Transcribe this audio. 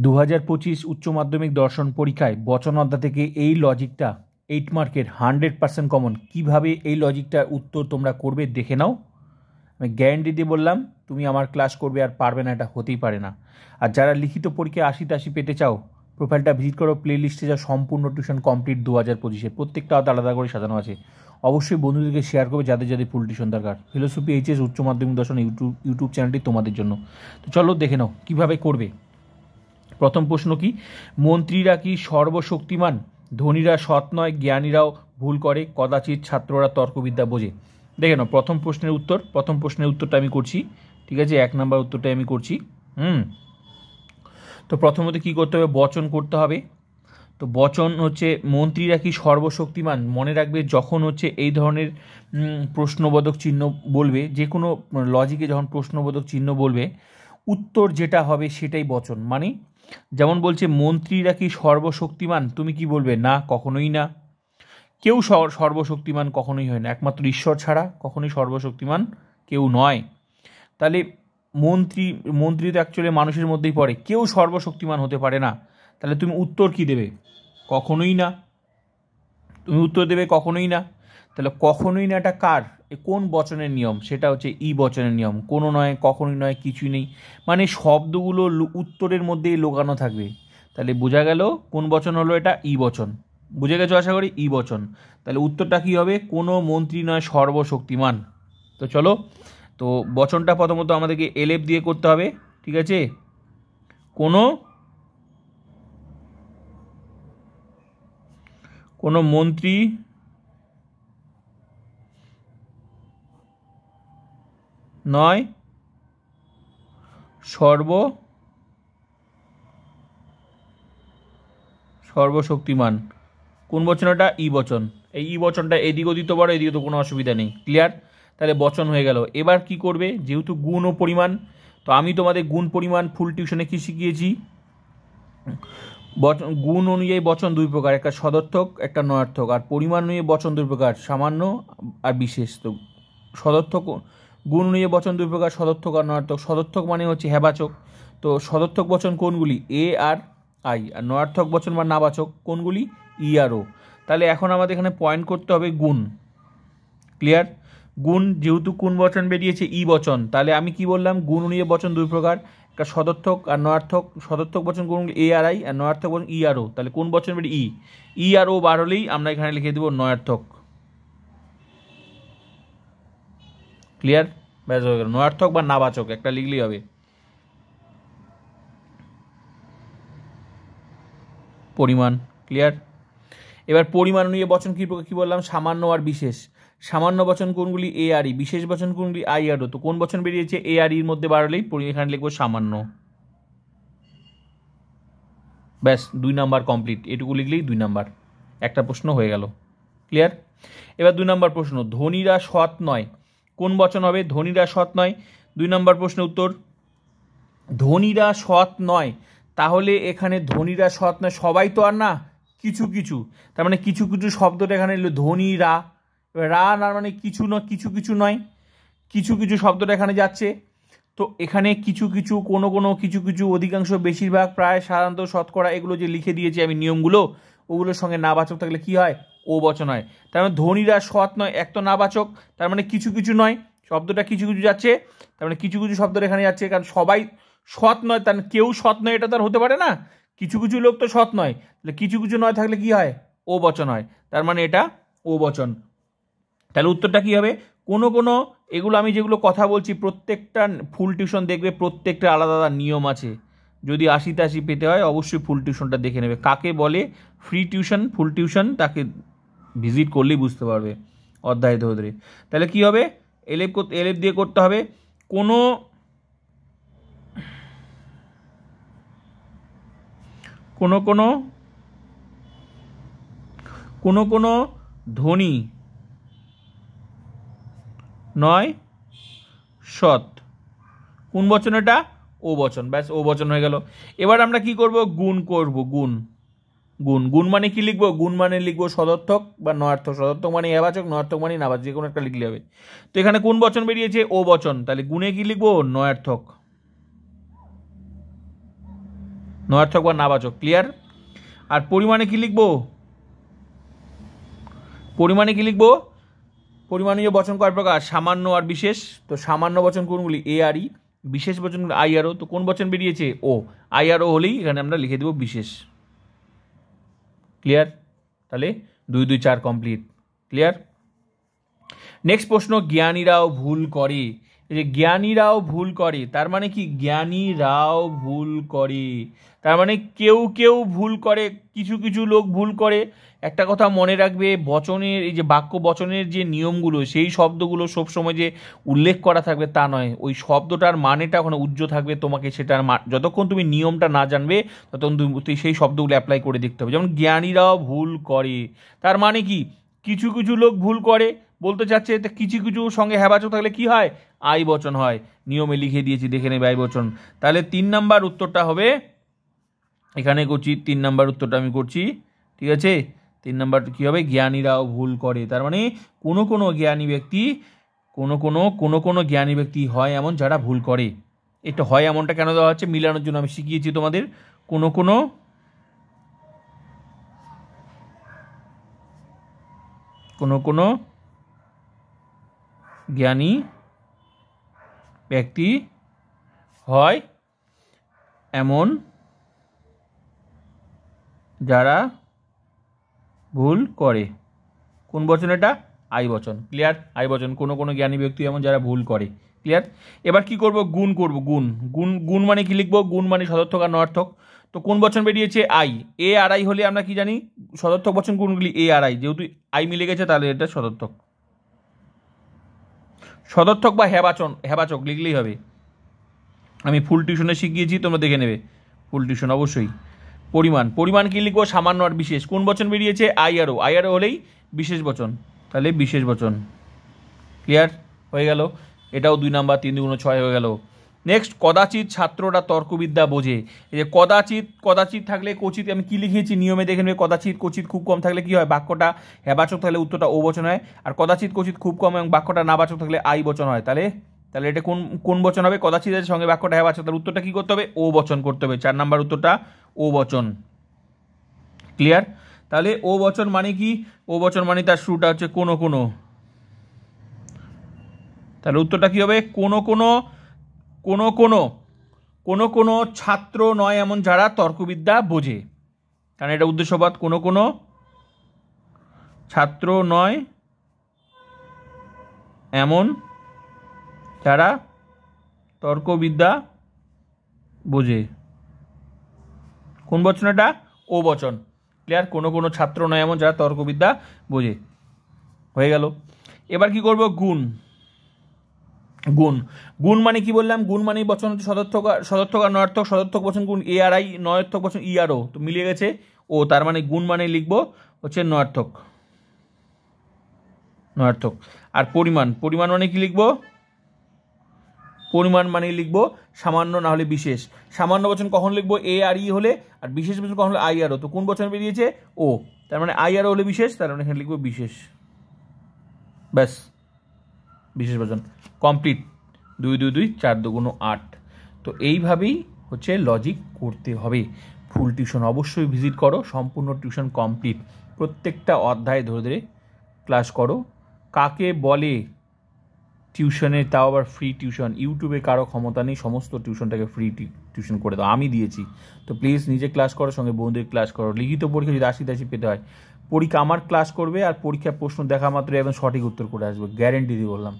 2025 উচ্চ মাধ্যমিক দর্শন পরীক্ষায় বচন অধ্যায় থেকে এই লজিকটা 8 মার্কের 100% কমন। কিভাবে এই লজিকটার উত্তর তোমরা করবে দেখে নাও। আমি গ্যারান্টি দিয়ে বললাম, তুমি আমার ক্লাস করবে আর পারবে না, এটা হতেই পারে না। আর যারা লিখিত পরীক্ষায় 80 পেতে চাও, প্রোফাইলটা ভিজিট করো, প্লে লিস্টে যা সম্পূর্ণ টিউশন কমপ্লিট 2025-এ প্রত্যেকটা আলাদা করে সাজানো আছে। অবশ্যই বন্ধুদেরকে শেয়ার করবে যাদের যাদের ফুল টিউশন দরকার। ফিলোসফি এইচএস উচ্চ মাধ্যমিক দর্শন ইউটিউব চ্যানেলটি তোমাদের জন্য। তো চলো দেখে নাও কীভাবে করবে। প্রথম প্রশ্ন কি, মন্ত্রীরা কি সর্বশক্তিমান? ধনীরা সৎ নয়, জ্ঞানীরাও ভুল করে, কদাচিৎ ছাত্ররা তর্কবিদ্যা বোঝে। দেখে নাও প্রথম প্রশ্নের উত্তরটা আমি করছি, ঠিক আছে? 1 নম্বর উত্তরটা আমি করছি। তো প্রথমত কি করতে হবে, বচন করতে হবে। তো বচন হচ্ছে মন্ত্রীরা কি সর্বশক্তিমান। মনে রাখবে, যখন হচ্ছে এই ধরনের প্রশ্নবোধক চিহ্ন বলবে, যে কোনো লজিকে যখন প্রশ্নবোধক চিহ্ন বলবে, উত্তর যেটা হবে সেটাই বচন। মানে যেমন বলছে মন্ত্রীরা কি সর্বশক্তিমান, তুমি কি বলবে? না, কখনোই না। কেউ সর্বশক্তিমান কখনোই হয় না, একমাত্র ঈশ্বর ছাড়া কখনোই সর্বশক্তিমান কেউ নয়। তাহলে মন্ত্রী তো অ্যাকচুয়ালি মানুষের মধ্যেই পড়ে, কেউ সর্বশক্তিমান হতে পারে না। তাহলে তুমি উত্তর কি দেবে? কখনোই না। তুমি উত্তর দেবে কখনোই না। তাহলে কখনোই না এটা কার, কোন বচনের নিয়ম? সেটা হচ্ছে ই বচনের নিয়ম। কোনো নয়, কখনোই নয়, কিছুই নেই, মানে শব্দগুলো উত্তরের মধ্যেই লোকানো থাকবে। তাহলে বোঝা গেল কোন বচন হলো এটা? ই বচন। বুঝে গেছো আশা করি? ই বচন। তাহলে উত্তরটা কি হবে? কোনো মন্ত্রী নয় সর্বশক্তিমান। তো চলো, তো বচনটা প্রথমত আমাদেরকে এলেপ দিয়ে করতে হবে, ঠিক আছে? কোনো মন্ত্রী নয় সর্বশক্তিমান। কোন বচন এটা? ই বচন। এই ই বচনটা এদিকেও দিতে পারো, এদিকে তো কোনো অসুবিধা নেই। ক্লিয়ার? তাহলে বচন হয়ে গেল। এবার কি করবে, যেহেতু গুণ ও পরিমাণ, তো আমি তোমাদের গুণ পরিমাণ ফুল টিউশনে কি শিখিয়েছি? গুণ অনুযায়ী বচন 2 প্রকার, একটা সদর্থক, একটা নয়ার্থক। আর পরিমাণ অনুযায়ী বচন 2 প্রকার, সামান্য আর বিশেষ। তো সদর্থক, গুণ অনুযায়ী বচন 2 প্রকার, সদর্থক আর নয়ার্থক। সদর্থক মানে হচ্ছে হ্যাবাচক। তো সদর্থক বচন কোনগুলি? এ আর আই। আর নয়ার্থক বচন বা নাবাচক কোনগুলি? ই আর ও। তাহলে এখন আমাদের এখানে পয়েন্ট করতে হবে গুণ। ক্লিয়ার? গুণ, যেহেতু কোন বচন বেরিয়েছে? ই বচন। তাহলে আমি কি বললাম? গুণ অনুযায়ী বচন 2 প্রকার, একটা সদর্থক আর নয়ার্থক। সদর্থক বচন কোনগুলি? এ আর আই। আর নয়ার্থক বচন ই আর ও। তাহলে কোন বচন বেরিয়ে? ই আর ও বার হলেই আমরা এখানে লিখে দেবো নয়ার্থক। ক্লিয়ার? ব্যাস হয়ে গেল। নয়ার্থক বা নাবাচক একটা লিখলেই হবে। পরিমাণ। ক্লিয়ার? এবার পরিমাণ অনুযায়ী বচন কি বললাম? সামান্য আর বিশেষ। সামান্য বচন কোনগুলি? এ আর ই। বিশেষ বচন কোনগুলি? আই আর ও। তো কোন বচন বেরিয়েছে? এ আর ইর মধ্যে বার হলেই এখানে লিখবো সামান্য। ব্যাস 2 নাম্বার কমপ্লিট। এটুকু লিখলেই 2 নাম্বার, একটা প্রশ্ন হয়ে গেল। ক্লিয়ার? এবার 2 নাম্বার প্রশ্ন, ধনীরা সৎ নয়, কোন বচন হবে? ধনীরা সৎ নয়। 2 নাম্বার প্রশ্নের উত্তর, ধনীরা সৎ নয়। তাহলে এখানে ধনীরা সৎ নয়, সবাই তো আর না, কিছু কিছু। তার মানে কিছু কিছু শব্দটা এখানে এলো ধনীরা। রা না মানে কিছু নয়, কিছু কিছু নয়, কিছু কিছু শব্দটা এখানে যাচ্ছে। তো এখানে কিছু কিছু, কোনো কিছু কিছু, অধিকাংশ, বেশিরভাগ, প্রায়, সাধারণত, শতকরা, এগুলো যে লিখে দিয়েছি আমি নিয়মগুলো, ওগুলোর সঙ্গে নাবাচক থাকলে কি হয়? ও বচন হয়। তার মানে ধনীরা সৎ নয়, এক তো নাবাচক, তার মানে কিছু কিছু নয়, শব্দটা কিছু কিছু যাচ্ছে। তার মানে কিছু কিছু শব্দটা এখানে যাচ্ছে, কারণ সবাই সৎ নয়, তার কেউ সৎ নয় এটা তো আর হতে পারে না। কিছু কিছু লোক তো সৎ নয়, তাহলে কিছু কিছু নয় থাকলে কি হয়? ও বচন হয়। তার মানে এটা ও বচন। তাহলে উত্তরটা কি হবে? কোনো এগুলো আমি যেগুলো কথা বলছি প্রত্যেকটা ফুল টিউশন দেখবে, প্রত্যেকটা আলাদা আলাদা নিয়ম আছে। যদি 80 পেতে হয় অবশ্যই ফুল টিউশনটা দেখে নেবে। কাকে বলে ফ্রি টিউশন, ফুল টিউশন, তাকে ভিজিট করলেই বুঝতে পারবে অধ্যায় ধরে ধরে। তাহলে কি হবে? এলেপ দিয়ে করতে হবে। কোনো ধনী নয় সৎ, কোন বচন এটা? ও বচন। ব্যাস ও বচন হয়ে গেল। এবার আমরা কি করব? গুণ করব। গুণ মানে কি লিখবো? গুণ মানে লিখবো সদর্থক বা নয়ার্থক। সদর্থক মানে এবাচক, নয়ার্থক মানে নাবাচক, যে কোনো একটা লিখলে হবে। তো এখানে কোন বচন বেরিয়েছে? ও বচন। তাহলে গুণে কি লিখবো? নয়ার্থক। নয়ার্থক বা নাবাচক। ক্লিয়ার? আর পরিমাণে কি লিখবো? পরিমাণীয় বচন কয় প্রকার? সামান্য আর বিশেষ। তো সামান্য বচন কোনগুলি? এ আর ই। বিশেষ বচন আই আর ও। তো কোন বচন বেরিয়েছে? ও। আই আর ও হলেই এখানে আমরা লিখে দেবো বিশেষ। ক্লিয়ার? তাহলে 2 2 4 কমপ্লিট। ক্লিয়ার? নেক্সট প্রশ্ন, জ্ঞানীরাও ভুল করে। এই যে জ্ঞানীরাও ভুল করে, তার মানে কি? জ্ঞানীরাও ভুল করে, তার মানে কেউ কেউ ভুল করে, কিছু কিছু লোক ভুল করে। একটা কথা মনে রাখবে, বচনের এই যে বাক্য বচনের যে নিয়মগুলো, সেই শব্দগুলো সবসময় যে উল্লেখ করা থাকবে তা নয়। ওই শব্দটার মানেটা ওখানে উজ্জ্ব থাকবে, তোমাকে সেটার যতক্ষণ তুমি নিয়মটা না জানবে ততক্ষণ তুমি সেই শব্দগুলো অ্যাপ্লাই করে দেখতে হবে। যেমন জ্ঞানীরাও ভুল করে, তার মানে কি? কিছু কিছু লোক ভুল করে বলতে চাচ্ছে। তো কিছু কিছু সঙ্গে হ্যাবাচক থাকলে কি হয়? আই বচন হয়। নিয়মে লিখে দিয়েছি, দেখে নেবে আই বচন। তাহলে 3 নাম্বার উত্তরটা হবে, এখানে করছি 3 নাম্বার উত্তরটা আমি করছি। ঠিক আছে? 3 নাম্বার কী হবে? জ্ঞানীরাও ভুল করে। তার মানে কোনো কোনো জ্ঞানী ব্যক্তি কোনো জ্ঞানী ব্যক্তি হয় এমন যারা ভুল করে। এটা হয় এমনটা কেন দেওয়া হচ্ছে? মিলানোর জন্য আমি শিখিয়েছি তোমাদের। কোনো কোনো জ্ঞানী ব্যক্তি হয় এমন যারা ভুল করে। কোন বচন এটা? আই বচন। ক্লিয়ার? আই বচন। কোনো জ্ঞানী ব্যক্তি এমন যারা ভুল করে। ক্লিয়ার? এবার কি করব? গুণ করব। গুণ মানে কি লিখবো? গুণ মানে সদর্থক আর নয়ার্থক। তো কোন বচন বেরিয়েছে? আই। এ আর আই হলে আমরা কি জানি? সদর্থক বচন কোনগুলি? এ আর আই। যেহেতু আই মিলে গেছে তাহলে এটা সদর্থক। সদর্থক বা হ্যাবাচক লিখলেই হবে। আমি ফুল টিউশনে শিখিয়েছি, তোমরা দেখে নেবে ফুল টিউশন অবশ্যই। পরিমাণ কি লিখবো? সামান্য আর বিশেষ। কোন বচন বেরিয়েছে? I R O. আই আর ও হলেই বিশেষ বচন, তাহলে বিশেষ বচন। ক্লিয়ার? হয়ে গেল। এটাও 2 নাম্বার। 3 2 6 হয়ে গেল। নেক্সট, কদাচিৎ ছাত্ররা তর্কবিদ্যা বোঝে। এই যে কদাচিৎ থাকলে কচিৎ আমি কি লিখেছি নিয়মে দেখে নেবে। কদাচিৎ কচিৎ খুব কম থাকলে কি হয়? বাক্যটা হ্যাবাচক থাকলে উত্তরটা ও বচন হয়। আর কদাচিৎ কচিৎ খুব কম এবং বাক্যটা নাবাচক থাকলে আই বচন হয়। তাহলে এটা কোন বচন হবে? কদাচিতের সঙ্গে বাক্যটা হ্যাবাচক, তাহলে উত্তরটা কি করতে হবে? ও বচন করতে হবে। 4 নাম্বার উত্তরটা ও বচন। ক্লিয়ার? তাহলে ও বচন মানে কি? ও বচন মানে তার শুরুটা হচ্ছে কোনো। তাহলে উত্তরটা কি হবে? কোনো ছাত্র নয় এমন যারা তর্কবিদ্যা বোঝে। কারণ এটা উদ্দেশ্যবাদ। কোনো ছাত্র নয় এমন যারা তর্কবিদ্যা বোঝে। কোন বচন এটা? ও বচন। ক্লিয়ার? কোনো ছাত্র নয় এমন যারা তর্কবিদ্যা বোঝে। হয়ে গেল। এবার কি করব? গুণ মানে কি বললাম? গুণ মানে বচন হচ্ছে সদর্থক আর নয়ার্থক। সদর্থক বচন গুণ এ আর আই, নয়ার্থক বচন ই আর ও। তো মিলিয়ে গেছে ও, তার মানে গুণ মানে লিখবো হচ্ছে নয়ার্থক। আর পরিমাণ মানে কি লিখবো? পরিমাণ মানে লিখবো সামান্য না হলে বিশেষ। সামান্য বচন কখন লিখবো? এ আর ই হলে। আর বিশেষ বচন কখন হলে? আই আর ও। তো কোন বচন বেরিয়েছে? ও। তার মানে আই আর ও হলে বিশেষ, তার মানে এখানে লিখবো বিশেষ। ব্যাস, বিশেষ বচন কমপ্লিট। 2 2 2 4 2 8। তো এইভাবেই হচ্ছে লজিক করতে হবে। ফুল টিউশন অবশ্যই ভিজিট করো, সম্পূর্ণ টিউশন কমপ্লিট। প্রত্যেকটা অধ্যায় ধরে ধরে ক্লাস করো। কাকে বলে টিউশনে, তাও আবার ফ্রি টিউশন? ইউটিউবে কারো ক্ষমতা নেই সমস্ত টিউশনটাকে ফ্রি টিউশন করে দাও, আমি দিয়েছি। তো প্লিজ নিজে ক্লাস করো, সঙ্গে বন্ধুদের ক্লাস করো। লিখিত পরীক্ষা যদি 80 পেতে হয়, পরীক্ষা আমার ক্লাস করবে আর পরীক্ষার প্রশ্ন দেখা মাত্র একদম সঠিক উত্তর করে আসবে, গ্যারেন্টি দিয়ে বললাম।